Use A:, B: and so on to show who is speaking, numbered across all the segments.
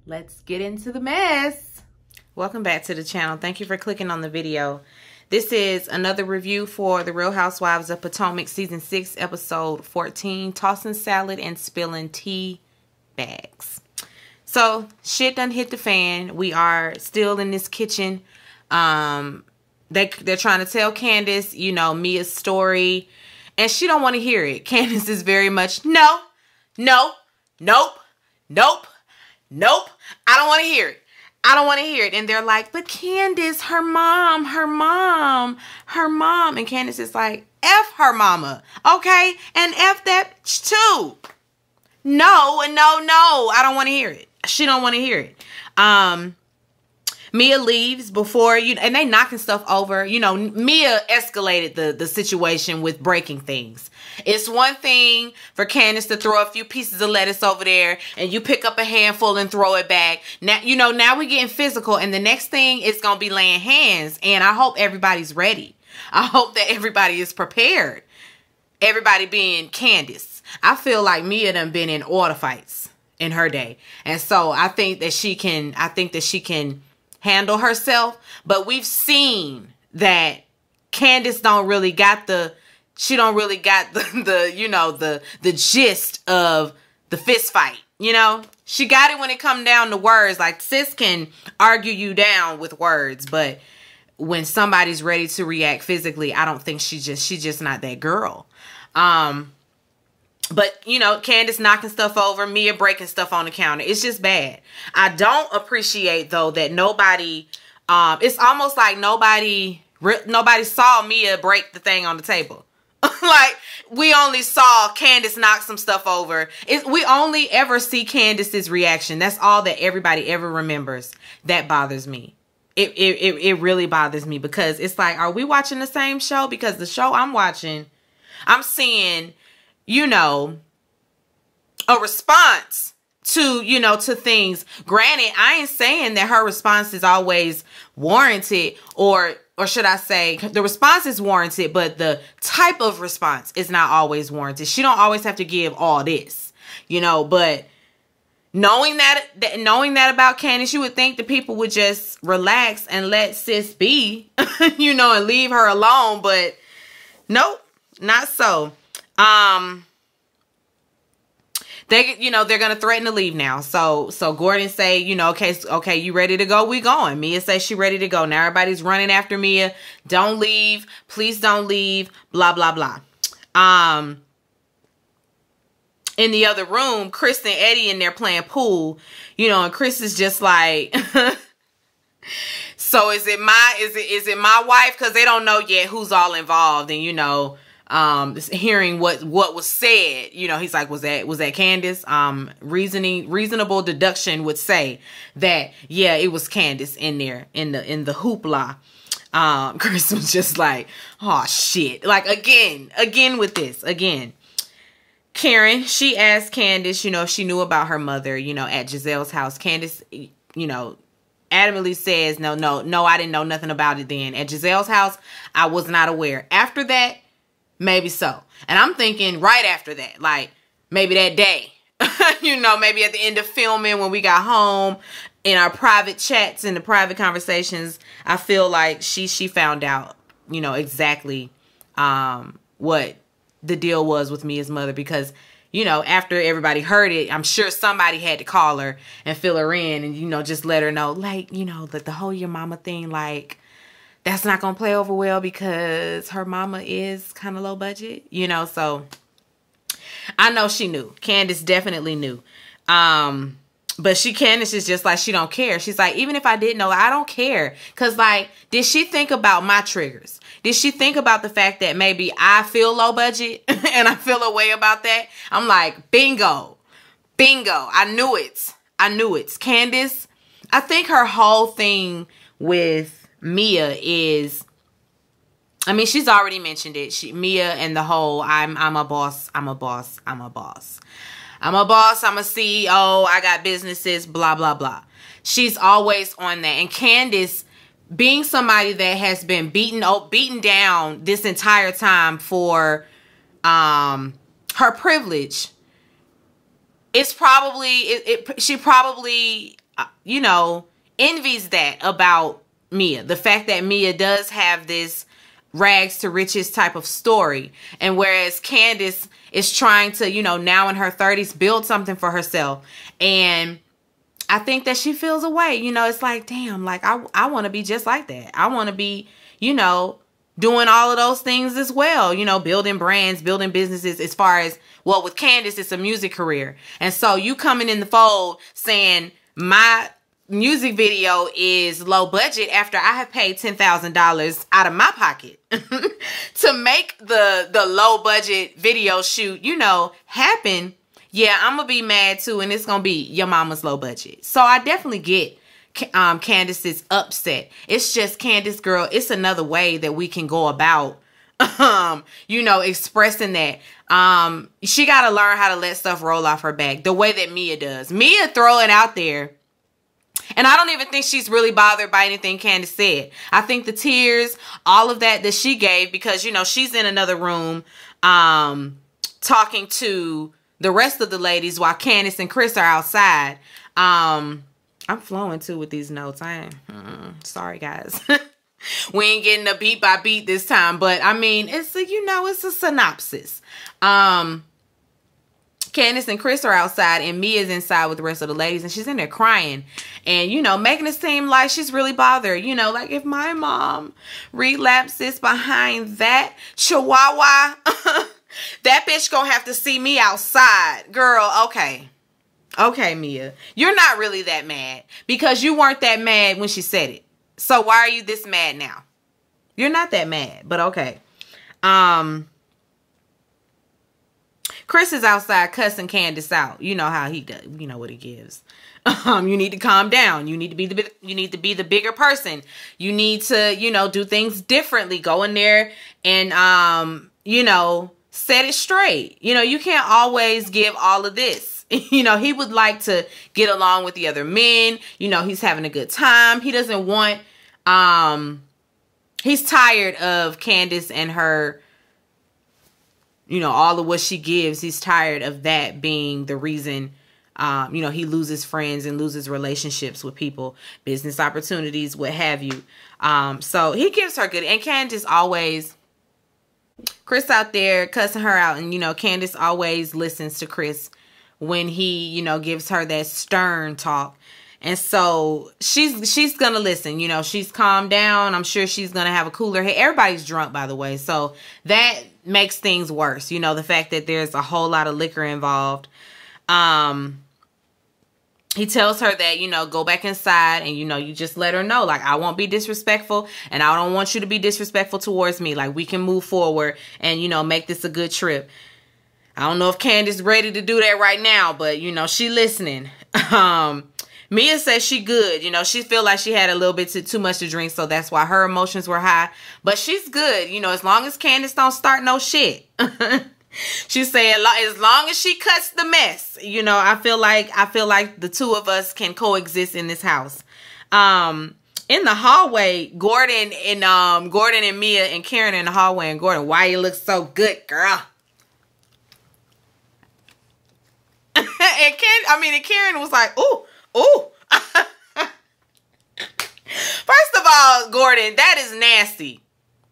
A: let's get into the mess. Welcome back to the channel. Thank you for clicking on the video. This is another review for The Real Housewives of Potomac Season 6, Episode 14, Tossing Salad and Spilling Tea Bags. So, shit done hit the fan. We are still in this kitchen. They're trying to tell Candace, you know, Mia's story. And she don't want to hear it. Candace is very much, no, nope. I don't want to hear it. I don't want to hear it. And they're like, but Candace, her mom. And Candace is like, F her mama. Okay? And F that too. No. I don't want to hear it. She don't want to hear it. Mia leaves before, and they knocking stuff over. You know, Mia escalated the situation with breaking things. It's one thing for Candace to throw a few pieces of lettuce over there and you pick up a handful and throw it back. Now, now we're getting physical, and the next thing is going to be laying hands. And I hope everybody's ready. I hope that everybody is prepared. Everybody being Candace. I feel like Mia done been in order fights in her day. And so I think that she can handle herself, but we've seen that Candace don't really got the gist of the fist fight. She got it when it come down to words. Like, sis can argue you down with words, but when somebody's ready to react physically, I don't think she's just not that girl. But, Candace knocking stuff over, Mia breaking stuff on the counter. It's just bad. I don't appreciate, though, that nobody, it's almost like nobody saw Mia break the thing on the table. Like, we only saw Candace knock some stuff over. We only ever see Candace's reaction. That's all that everybody ever remembers. That bothers me. It really bothers me, because it's like, are we watching the same show? Because the show I'm watching, I'm seeing, a response to things. Granted, I ain't saying that her response is always warranted, or should I say the response is warranted, but the type of response is not always warranted. She don't always have to give all this, but knowing that about Candace, you would think the people would just relax and let sis be, and leave her alone, but nope, not so. They're gonna threaten to leave now. So Gordon say, okay, you ready to go? We going. Mia says she ready to go. Now everybody's running after Mia. Don't leave. Please don't leave. Blah, blah, blah. In the other room, Chris and Eddie in there playing pool, and Chris is just like, so is it my wife? Cause they don't know yet who's all involved. And, hearing what was said, he's like, was that Candace? Reasonable deduction would say that, yeah, it was Candace in there in the hoopla. Chris was just like, oh shit. Like, again with this, again. Karen, she asked Candace, if she knew about her mother, at Giselle's house. Candace, adamantly says, no, I didn't know nothing about it then. At Giselle's house, I was not aware. After that, maybe so. And I'm thinking right after that, like maybe that day, maybe at the end of filming when we got home, in our private chats and the private conversations, I feel like she found out, exactly what the deal was with Mia's mother, because, after everybody heard it, I'm sure somebody had to call her and fill her in and, just let her know, like, that the whole your mama thing, like, that's not going to play over well because her mama is kind of low budget, so I know she knew. Candace definitely knew. But Candace is just like, she don't care. She's like, even if I didn't know, I don't care. Because, like, did she think about my triggers? Did she think about the fact that maybe I feel low budget and I feel a way about that? I'm like, bingo. I knew it. Candace, I think her whole thing with Mia is, she's already mentioned it. Mia and the whole, I'm a boss. I'm a CEO. I got businesses, blah, blah, blah. She's always on that. And Candace, being somebody that has been beaten down this entire time for her privilege, it's probably, she probably you know, envies that about Mia. The fact that Mia does have this rags to riches type of story. And whereas Candace is trying to, you know, now in her 30s, build something for herself. And I think that she feels a way, you know, it's like, damn, like I want to be just like that. I want to be, you know, doing all of those things as well, you know, building brands, building businesses. As far as, well, with Candace, it's a music career. And so you coming in the fold saying my music video is low budget after I have paid $10,000 out of my pocket to make the low budget video shoot, you know, happen. Yeah, I'm gonna be mad too, and it's gonna be your mama's low budget. So I definitely get Candace's upset. It's just, Candace, girl, it's another way that we can go about you know, expressing that. She gotta learn how to let stuff roll off her back the way that Mia does. Mia throw it out there, and I don't even think she's really bothered by anything Candace said. I think the tears, all of that she gave, because, you know, she's in another room talking to the rest of the ladies while Candace and Chris are outside. I'm flowing too with these notes. I ain't sorry, guys. We ain't getting a beat by beat this time, but I mean, it's a, you know, it's a synopsis. Candace and Chris are outside, and Mia's inside with the rest of the ladies, and she's in there crying and, you know, making it seem like she's really bothered. You know, like, if my mom relapses behind that chihuahua, that bitch gonna have to see me outside. Girl, okay. Okay, Mia. You're not really that mad, because you weren't that mad when she said it. So why are you this mad now? You're not that mad, but okay. Chris is outside cussing Candace out. You know how he does. You know what he gives. You need to calm down. You need to be the bigger person. You need to, you know, do things differently. Go in there and you know, set it straight. You know, you can't always give all of this. You know, he would like to get along with the other men. You know, he's having a good time. He doesn't want, he's tired of Candace and her, you know, all of what she gives. He's tired of that being the reason, you know, he loses friends and loses relationships with people, business opportunities, what have you. So he gives her good, and Candace always, Chris out there cussing her out, and, you know, Candace always listens to Chris when he, you know, gives her that stern talk. And so she's gonna listen. You know, she's calmed down. I'm sure she's gonna have a cooler head. Everybody's drunk, by the way, so that makes things worse. You know, the fact that there's a whole lot of liquor involved. He tells her that, you know, go back inside and, you know, you just let her know, like, I won't be disrespectful, and I don't want you to be disrespectful towards me. Like, we can move forward and, you know, make this a good trip. I don't know if Candace is ready to do that right now, but, you know, she listening. Mia says she good. You know, she feel like she had a little bit too much to drink, so that's why her emotions were high. But she's good, you know, as long as Candace don't start no shit. She said, as long as she cuts the mess, you know, I feel like the two of us can coexist in this house. In the hallway, Gordon and Mia and Karen in the hallway, and Gordon, why you look so good, girl? And Karen was like, ooh. First of all, Gordon, that is nasty.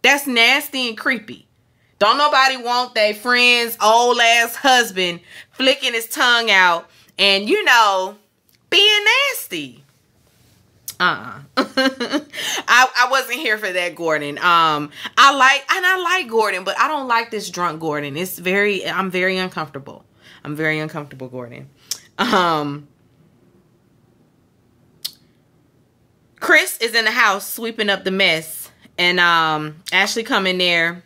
A: That's nasty and creepy. Don't nobody want their friend's old ass husband flicking his tongue out and, you know, being nasty. I wasn't here for that, Gordon. I like Gordon, but I don't like this drunk Gordon. I'm very uncomfortable. I'm very uncomfortable, Gordon. Chris is in the house sweeping up the mess, and Ashley come in there,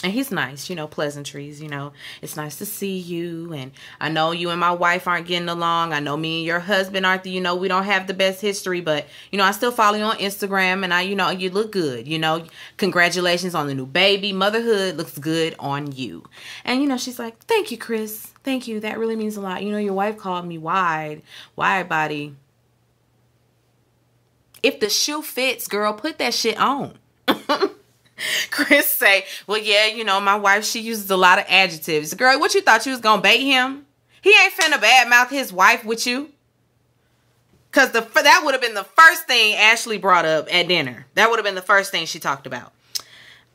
A: and he's nice, you know, pleasantries, you know, it's nice to see you, and I know you and my wife aren't getting along. I know me and your husband aren't, you know, we don't have the best history, but, you know, I still follow you on Instagram, and you know, you look good, you know, congratulations on the new baby. Motherhood looks good on you. And, you know, she's like, thank you, Chris. Thank you. That really means a lot. You know, your wife called me wide body. If the shoe fits, girl, put that shit on. Chris say, well, yeah, you know, my wife, she uses a lot of adjectives. Girl, what you thought you was gonna bait him? He ain't finna badmouth his wife with you. Because that would have been the first thing Ashley brought up at dinner. That would have been the first thing she talked about.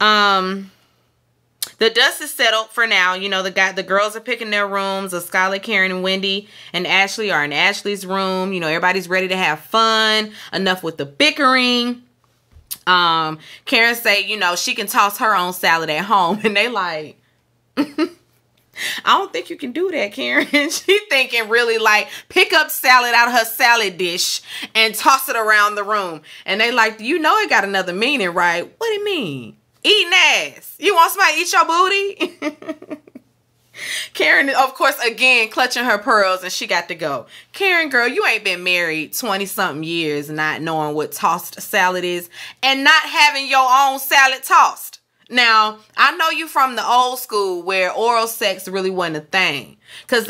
A: The dust is settled for now. You know, the girls are picking their rooms. Skylar, Karen, and Wendy and Ashley are in Ashley's room. You know, everybody's ready to have fun. Enough with the bickering. Karen say, you know, she can toss her own salad at home. And they like, I don't think you can do that, Karen. She thinking really like, pick up salad out of her salad dish and toss it around the room. And they like, you know it got another meaning, right? What do you mean? Eating ass. You want somebody to eat your booty? Karen, of course, again, clutching her pearls, and she got to go. Karen, girl, you ain't been married 20-something years not knowing what tossed salad is and not having your own salad tossed. Now, I know you from the old school where oral sex really wasn't a thing. Because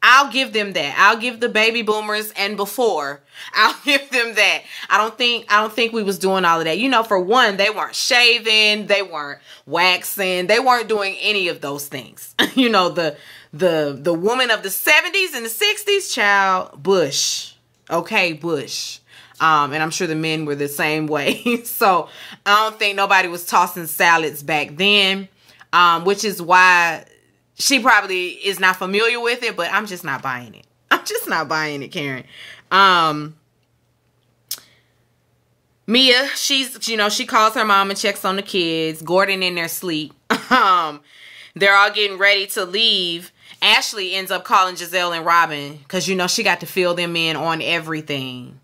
A: I'll give them that. I'll give the baby boomers and before. I'll give them that. I don't think we was doing all of that. You know, for one, they weren't shaving, they weren't waxing, they weren't doing any of those things. You know, the woman of the 70s and the 60s, child, bush. Okay, bush. And I'm sure the men were the same way. So I don't think nobody was tossing salads back then, which is why she probably is not familiar with it, but I'm just not buying it. I'm just not buying it, Karen. Mia, she calls her mom and checks on the kids. Gordon in their sleep. They're all getting ready to leave. Ashley ends up calling Giselle and Robin because, you know, she got to fill them in on everything.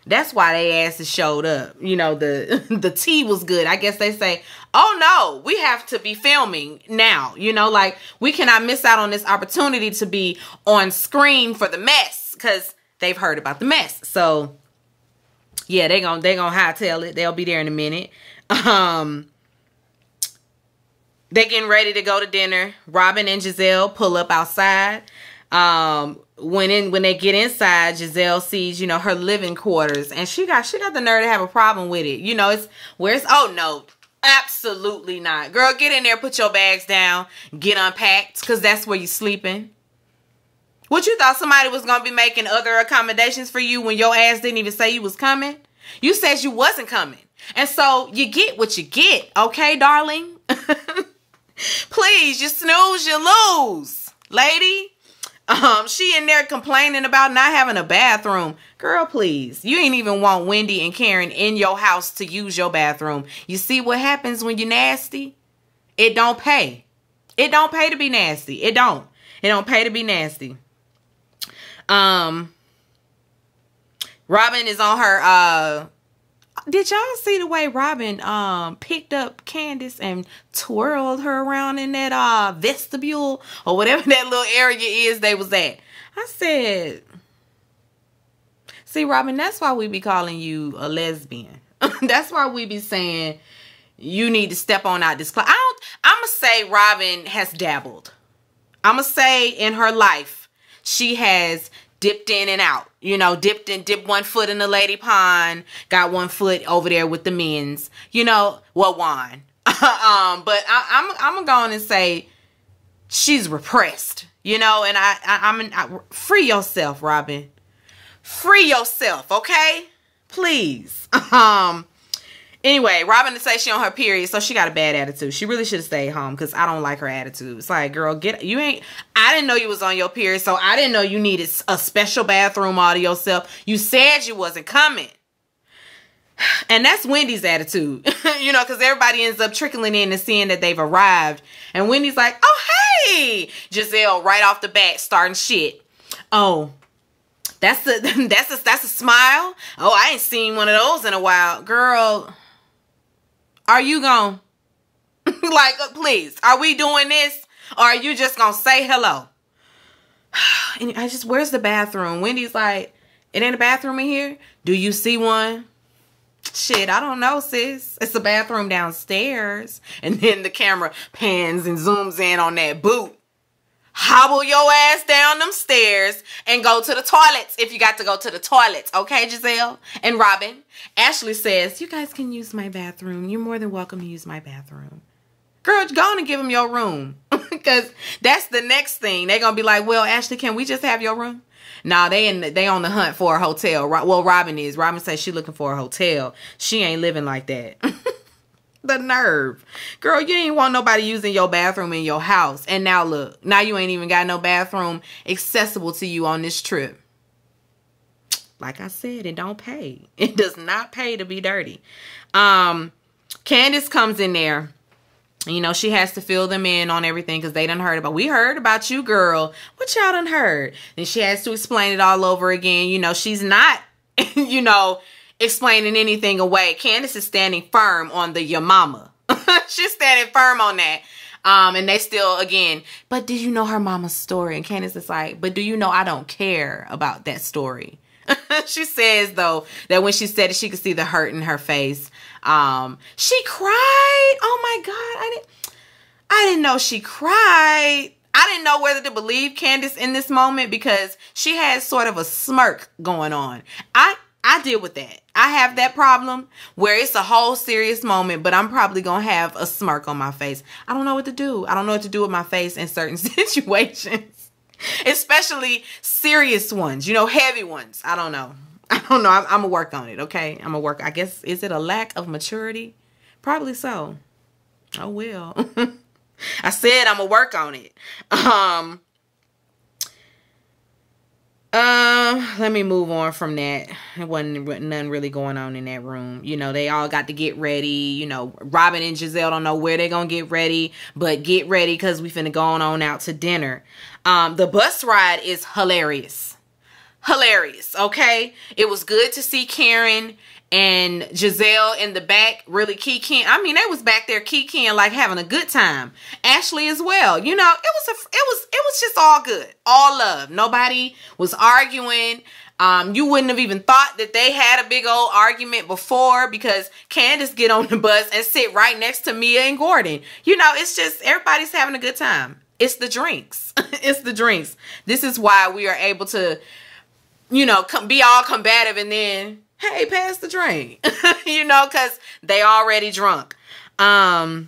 A: That's why they asses showed up. You know, the tea was good. I guess they say, oh no, we have to be filming now. You know, like we cannot miss out on this opportunity to be on screen for the mess because they've heard about the mess. So yeah, they gonna hightail it. They'll be there in a minute. They're getting ready to go to dinner. Robin and Giselle pull up outside. When they get inside, Giselle sees, you know, her living quarters, and she got the nerve to have a problem with it. You know, oh no, absolutely not. Girl, get in there, put your bags down, get unpacked, because that's where you're sleeping. What, you thought somebody was going to be making other accommodations for you when your ass didn't even say you was coming? You said you wasn't coming. And so you get what you get, okay, darling? Please, you snooze, you lose, lady. She in there complaining about not having a bathroom. Girl, please. You ain't even want Wendy and Karen in your house to use your bathroom. You see what happens when you're nasty? It don't pay. It don't pay to be nasty. It don't pay to be nasty. Robin is on her, did y'all see the way Robin picked up Candace and twirled her around in that vestibule or whatever that little area is they was at? I said, see, Robin, that's why we be calling you a lesbian. That's why we be saying you need to step on out this class. I'm going to say Robin has dabbled. I'm going to say in her life, she has dipped in and out, you know, dipped 1 foot in the lady pond, got 1 foot over there with the men's, you know, well, Juan. But I'm gonna go on and say she's repressed, you know, and I free yourself, Robin. Free yourself, okay? Please. Anyway, Robin to say she on her period, so she got a bad attitude. She really should have stayed home because I don't like her attitude. It's like, girl, I didn't know you was on your period, so I didn't know you needed a special bathroom all to yourself. You said you wasn't coming. And that's Wendy's attitude, you know, because everybody ends up trickling in and seeing that they've arrived. And Wendy's like, oh, hey, Giselle right off the bat starting shit. Oh, that's a smile. Oh, I ain't seen one of those in a while. Girl, are you gonna, like, please, are we doing this? Or are you just gonna say hello? And where's the bathroom? Wendy's like, it ain't a bathroom in here? Do you see one? Shit, I don't know, sis. It's a bathroom downstairs. And then the camera pans and zooms in on that boot. Hobble your ass down them stairs and go to the toilets if you got to go to the toilets. Okay, Giselle and Robin? Ashley says, you guys can use my bathroom. You're more than welcome to use my bathroom. Girl, go on and give them your room. Because that's the next thing. They're going to be like, well, Ashley, can we just have your room? Nah, they on the hunt for a hotel. Well, Robin is. Robin says she looking for a hotel. She ain't living like that. The nerve. Girl, you ain't want nobody using your bathroom in your house. And now look, now you ain't even got no bathroom accessible to you on this trip. Like I said, it don't pay. It does not pay to be dirty. Candace comes in there. You know, she has to fill them in on everything because they done heard about, we heard about you, girl. What y'all done heard? And she has to explain it all over again. You know, she's not, you know, explaining anything away. Candace is standing firm on the your mama. She's standing firm on that. And they still, again, but did you know her mama's story? And Candace is like, but do you know I don't care about that story? She says, though, that when she said it, she could see the hurt in her face. She cried. Oh my God. I didn't know she cried. I didn't know whether to believe Candace in this moment because she had sort of a smirk going on. I deal with that. I have that problem where it's a whole serious moment, but I'm probably going to have a smirk on my face. I don't know what to do. I don't know what to do with my face in certain situations, especially serious ones, you know, heavy ones. I don't know. I'm going to work on it. Okay. I'm going to work. I guess, is it a lack of maturity? Probably so. Oh, well. I said I'm going to work on it. Let me move on from that. There wasn't nothing really going on in that room. You know, they all got to get ready. You know, Robin and Giselle don't know where they're going to get ready, but get ready because we finna go on out to dinner. The bus ride is hilarious. Hilarious, okay? It was good to see Karen and Giselle in the back really kikiing. I mean, they was back there kikiing, like having a good time. Ashley as well. You know, it was just all good. All love. Nobody was arguing. You wouldn't have even thought that they had a big old argument before because Candace get on the bus and sit right next to Mia and Gordon. You know, it's just everybody's having a good time. It's the drinks. It's the drinks. This is why we are able to, you know, be all combative and then, hey, pass the drink. You know, because they already drunk. Why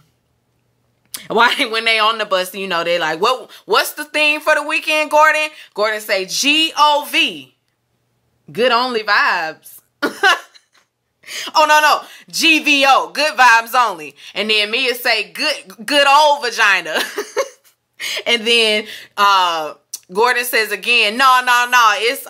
A: when they on the bus, you know, they like, what's the theme for the weekend, Gordon? Gordon say GOV. Good only vibes. Oh, no. GVO. Good vibes only. And then Mia say good old vagina. And then Gordon says again, no. It's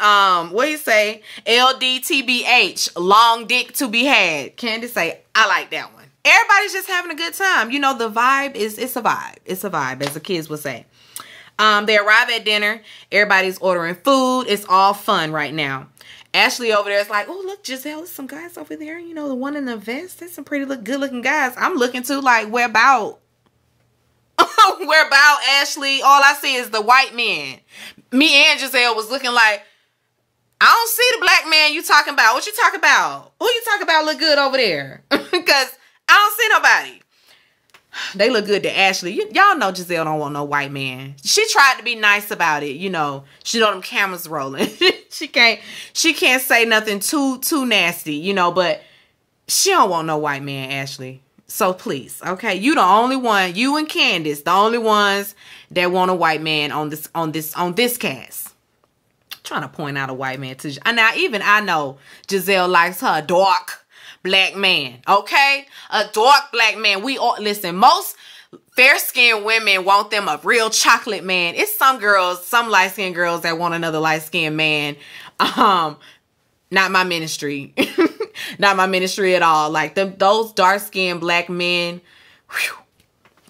A: what he say? LDTBH, long dick to be had. Candace say, I like that one. Everybody's just having a good time. You know, the vibe it's a vibe. It's a vibe, as the kids would say. They arrive at dinner. Everybody's ordering food. It's all fun right now. Ashley over there is like, oh, look, Giselle, there's some guys over there. You know, the one in the vest. There's some pretty good looking guys. I'm looking to like, where about? Where about, Ashley? All I see is the white man. Me and Giselle was looking like, I don't see the black man you talking about. What you talking about? Who you talking about look good over there? Because I don't see nobody. They look good to Ashley. Y'all know Giselle don't want no white man. She tried to be nice about it. You know, she know them cameras rolling. She can't say nothing too nasty, you know, but she don't want no white man, Ashley. So please, okay, you the only one, you and Candace, the only ones that want a white man on this cast. I'm trying to point out a white man to you. Now, even I know Giselle likes her dark black man, okay? A dark black man. We all, listen, most fair-skinned women want them a real chocolate man. It's some girls, some light-skinned girls that want another light-skinned man. Not my ministry. Not my ministry at all. Like those dark-skinned black men. Whew.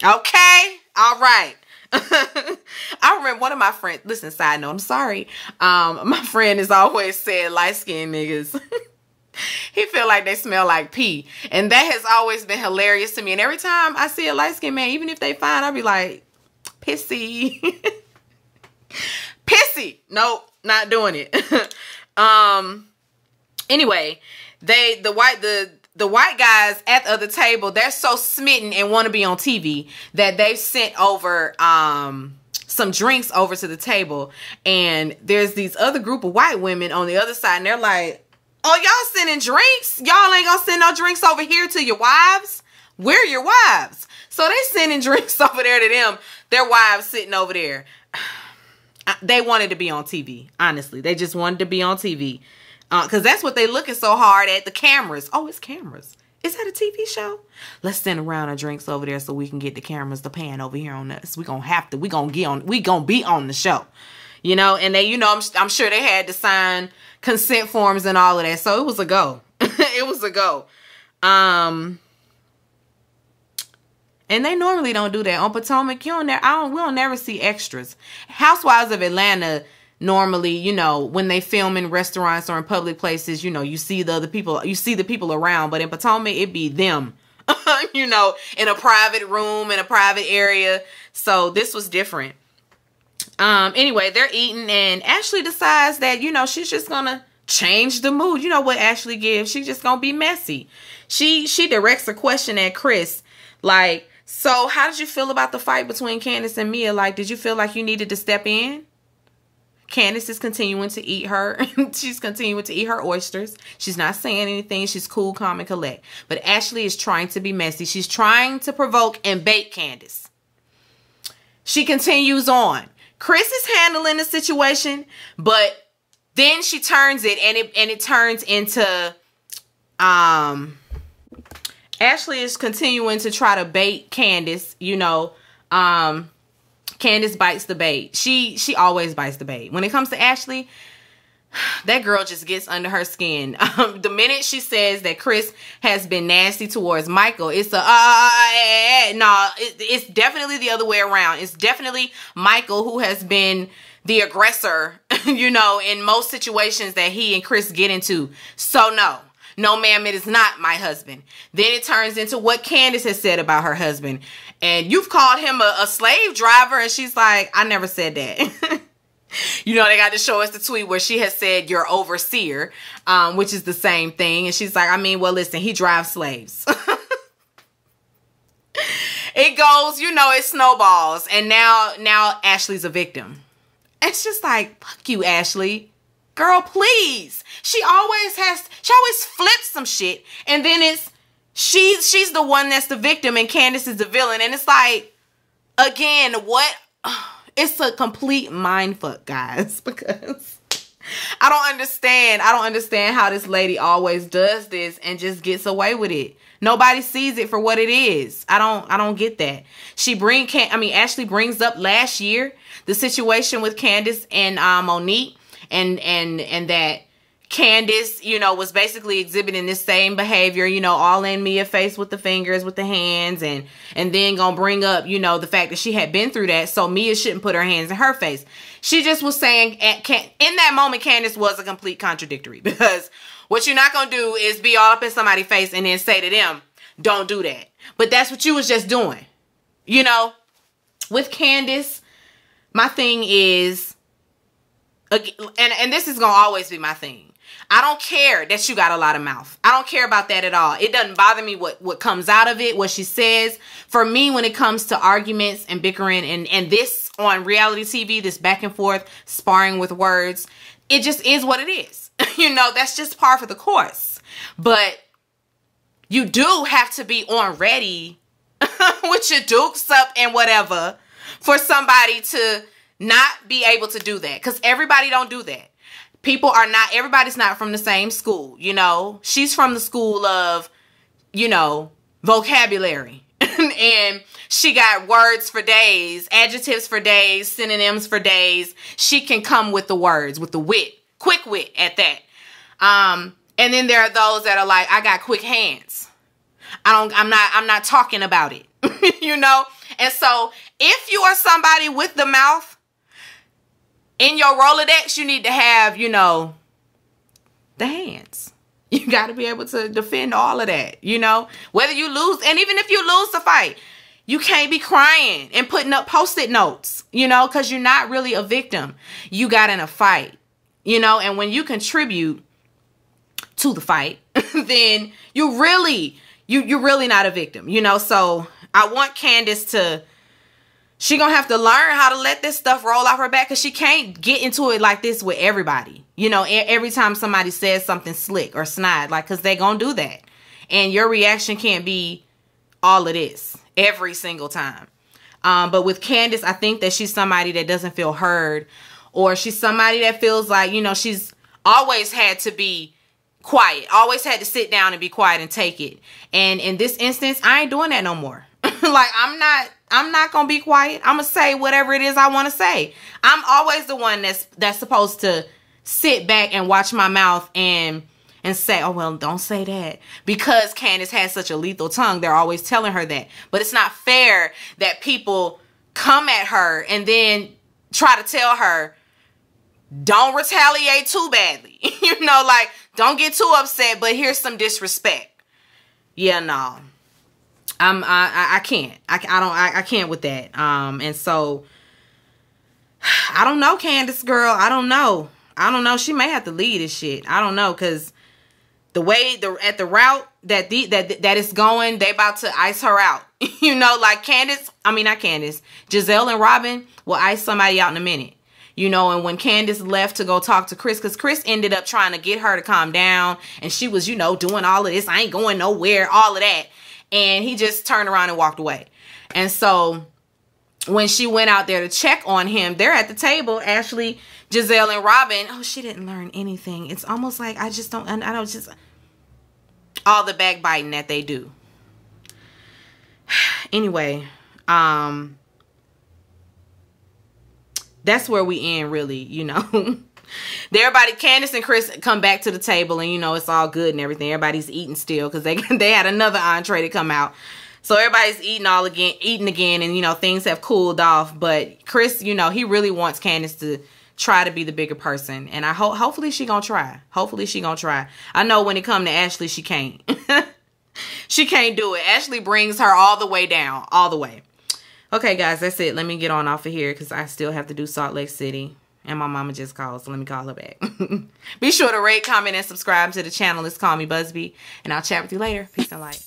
A: Okay. All right. I remember one of my friends, listen, side note, I'm sorry. My friend has always said light-skinned niggas. He feel like they smell like pee. And that has always been hilarious to me. And every time I see a light-skinned man, even if they fine, I'll be like, pissy. Pissy. Nope, not doing it. Anyway, the white guys at the other table, they're so smitten and want to be on TV that they've sent over some drinks over to the table, and there's these other group of white women on the other side, and they're like, oh, y'all sending drinks? Y'all ain't gonna send no drinks over here to your wives? We're your wives. So they sending drinks over there to them, their wives sitting over there. They wanted to be on TV. Honestly, they just wanted to be on TV. Because that's what they looking so hard at, the cameras. Oh, it's cameras. Is that a TV show? Let's send a round of drinks over there so we can get the cameras to pan over here on us. We gonna be on the show. You know, and they, you know, I'm sure they had to sign consent forms and all of that. So it was a go. It was a go. And they normally don't do that on Potomac. We don't never see extras. Housewives of Atlanta normally, you know, when they film in restaurants or in public places, you know, you see the other people, you see the people around, but in Potomac, it be them, you know, in a private room, in a private area. So this was different. Anyway, they're eating and Ashley decides that, you know, she's just gonna change the mood. You know what Ashley gives? She's just gonna be messy. She directs a question at Chris, like, so how did you feel about the fight between Candace and Mia? Like, did you feel like you needed to step in? Candace is continuing to eat she's continuing to eat her oysters. She's not saying anything. She's cool, calm, and collect. But Ashley is trying to be messy. She's trying to provoke and bait Candace. She continues on. Chris is handling the situation, but then she turns it and it turns into Ashley is continuing to try to bait Candace, you know. Candace bites the bait. She always bites the bait. When it comes to Ashley, that girl just gets under her skin. The minute she says that Chris has been nasty towards Michael, it's it's definitely the other way around. It's definitely Michael who has been the aggressor, you know, in most situations that he and Chris get into. So no, ma'am, it is not my husband. Then it turns into what Candace has said about her husband. And you've called him a slave driver. And she's like, I never said that. You know, they got to show us the tweet where she has said your overseer, which is the same thing. And she's like, I mean, well, listen, he drives slaves. It goes, you know, it snowballs. And now Ashley's a victim. It's just like, fuck you, Ashley. Girl, please. She always flips some shit. And then she's the one that's the victim and Candace is the villain. And it's like, again, what? It's a complete mindfuck, guys, because I don't understand how this lady always does this and just gets away with it. Nobody sees it for what it is. I don't get that. Ashley brings up last year the situation with Candace and Monique and that Candace, you know, was basically exhibiting this same behavior, you know, all in Mia face with the fingers, with the hands, and then gonna bring up, you know, the fact that she had been through that, so Mia shouldn't put her hands in her face. She just was saying, in that moment, Candace was a complete contradictory, because what you're not gonna do is be all up in somebody's face and then say to them, don't do that. But that's what you was just doing. You know, with Candace, my thing is, and this is gonna always be my thing. I don't care that you got a lot of mouth. I don't care about that at all. It doesn't bother me what comes out of it, what she says. For me, when it comes to arguments and bickering and this on reality TV, this back and forth sparring with words, it just is what it is. You know, that's just par for the course. But you do have to be on ready with your dukes up and whatever for somebody to not be able to do that. Because everybody don't do that. Everybody's not from the same school, you know. She's from the school of, you know, vocabulary. And she got words for days, adjectives for days, synonyms for days. She can come with the words, with the wit, quick wit at that. And then there are those that are like, I got quick hands. I'm not talking about it, you know. And so if you are somebody with the mouth, in your Rolodex, you need to have, you know, the hands. You got to be able to defend all of that, you know. Whether you lose, and even if you lose the fight, you can't be crying and putting up Post-it notes, you know, because you're not really a victim. You got in a fight, you know, and when you contribute to the fight, then you're really not a victim, you know. So I want Candace to... She gonna have to learn how to let this stuff roll off her back, because she can't get into it like this with everybody. You know, every time somebody says something slick or snide, like, because they gonna do that. And your reaction can't be all of this every single time. But with Candace, I think that she's somebody that doesn't feel heard or she's somebody that feels like, you know, she's always had to be quiet, always had to sit down and be quiet and take it. And in this instance, I ain't doing that no more. Like, I'm not gonna be quiet. I'm gonna say whatever it is I want to say. I'm always the one that's supposed to sit back and watch my mouth and say, oh, well, don't say that. Because Candace has such a lethal tongue, they're always telling her that. But it's not fair that people come at her and then try to tell her, don't retaliate too badly. You know, like, don't get too upset, but here's some disrespect. Yeah, no. I can't. I can't with that. And so I don't know, Candace girl. I don't know. She may have to lead this shit. I don't know, because the way at the route that it's going, they about to ice her out. You know, like Giselle and Robin will ice somebody out in a minute. You know, and when Candace left to go talk to Chris, because Chris ended up trying to get her to calm down, and she was, you know, doing all of this, I ain't going nowhere, all of that. And he just turned around and walked away. And so when she went out there to check on him, they're at the table, Ashley, Giselle, and Robin. Oh, she didn't learn anything. It's almost like I don't just, all the backbiting that they do. Anyway, that's where we end, really, you know. Everybody, Candace and Chris come back to the table, and, you know, it's all good and everything. Everybody's eating still because they had another entree to come out. So everybody's eating again, and, you know, things have cooled off. But Chris, you know, he really wants Candace to try to be the bigger person. And hopefully she gonna try. Hopefully she gonna try. I know when it come to Ashley, she can't. She can't do it. Ashley brings her all the way down. All the way. Okay, guys, that's it. Let me get on off of here because I still have to do Salt Lake City. And my mama just called, so let me call her back. Be sure to rate, comment, and subscribe to the channel. It's Call Me Busby. And I'll chat with you later. Peace and light.